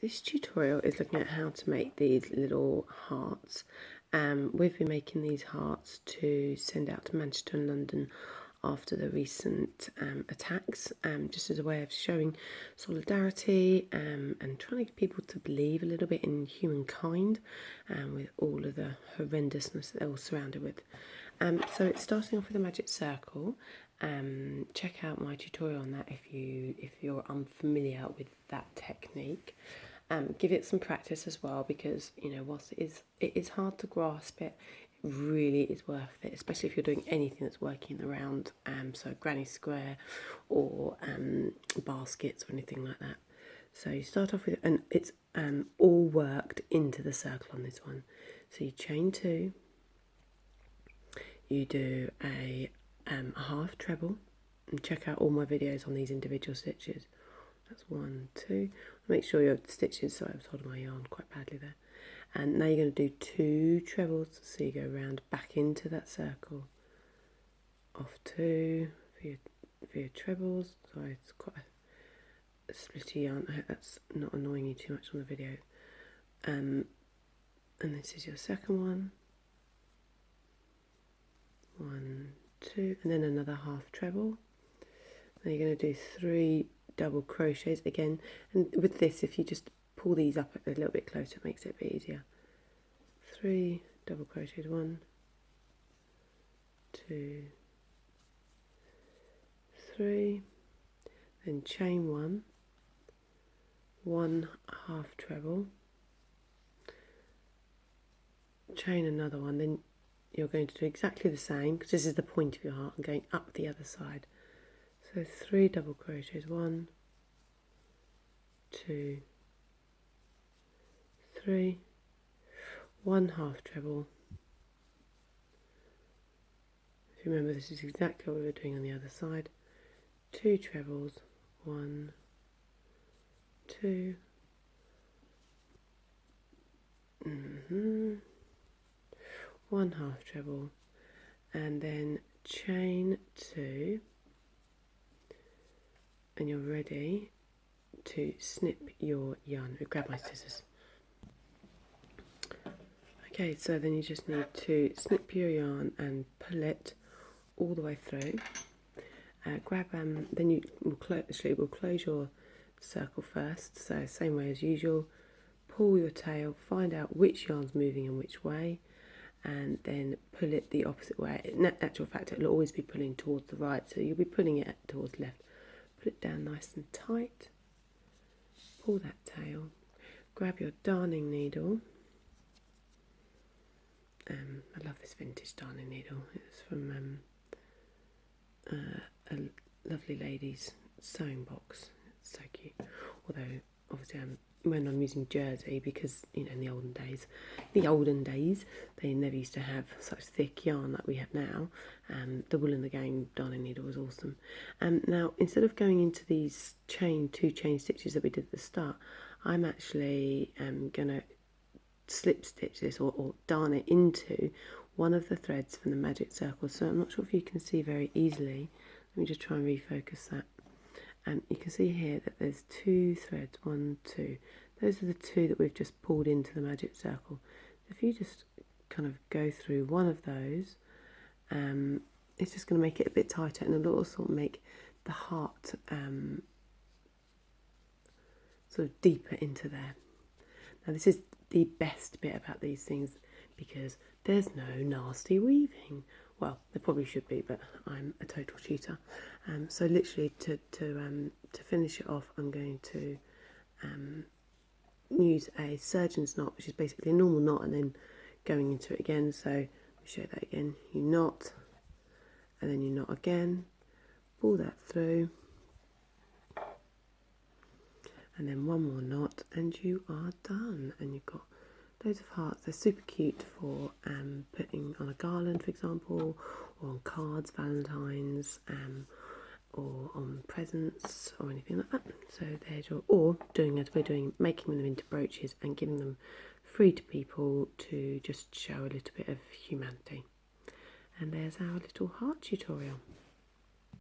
This tutorial is looking at how to make these little hearts. We've been making these hearts to send out to Manchester and London after the recent attacks, just as a way of showing solidarity and trying to get people to believe a little bit in humankind with all of the horrendousness that they're all surrounded with. So it's starting off with a magic circle. Check out my tutorial on that if you're unfamiliar with that technique. Give it some practice as well, because whilst it is hard to grasp it, it really is worth it, especially if you're doing anything that's working around so granny square or baskets or anything like that. So you start off with, and it's all worked into the circle on this one. So you chain 2, you do a half treble, and check out all my videos on these individual stitches. That's 1, 2. Make sure your stitches, sorry I was holding my yarn quite badly there. And now you're going to do 2 trebles, so you go round back into that circle. Off 2 for your trebles. Sorry, it's quite a splitty yarn. I hope that's not annoying you too much on the video. And this is your second one. 1, 2, and then another half treble. Now you're going to do 3 double crochets again, and with this, if you just pull these up a little bit closer, it makes it a bit easier. 3 double crochets, 1, 2, 3, then chain 1, 1 half treble, chain another one, then you're going to do exactly the same, because this is the point of your heart, and going up the other side. So 3 double crochets, 1, 2, 3, 1 half treble. If you remember, this is exactly what we were doing on the other side. 2 trebles, 1, 2, 1 half treble, and then chain 2, and you're ready to snip your yarn. Grab my scissors. Okay, so then you just need to snip your yarn and pull it all the way through. Then you will close your circle first, so same way as usual. Pull your tail, find out which yarn's moving in which way, and then pull it the opposite way. In actual fact, it'll always be pulling towards the right, so you'll be pulling it towards the left. Put it down nice and tight, pull that tail, grab your darning needle. I love this vintage darning needle. It's from a lovely lady's sewing box. It's so cute. Although obviously when I'm using jersey, because in the olden days they never used to have such thick yarn like we have now. The Wool and the Gang darning needle was awesome. Now instead of going into these 2 chain stitches that we did at the start, I'm actually gonna slip stitch this or darn it into one of the threads from the magic circle. So I'm not sure if you can see very easily. Let me just try and refocus that. You can see here that there's 2 threads, 1, 2. Those are the 2 that we've just pulled into the magic circle. If you just kind of go through one of those, it's just going to make it a bit tighter, and it'll also make the heart sort of deeper into there. Now this is the best bit about these things, because there's no nasty weaving. Well, there probably should be, but I'm a total cheater. So literally to finish it off, I'm going to use a surgeon's knot, which is basically a normal knot, and then going into it again. So let me show that again. You knot, and then you knot again, pull that through, and then one more knot, and you are done. And you've got loads of hearts. They're super cute for putting on a garland, for example, or on cards, Valentine's, or on presents or anything like that. So there's or doing as we're doing, making them into brooches and giving them free to people to just show a little bit of humanity. And there's our little heart tutorial.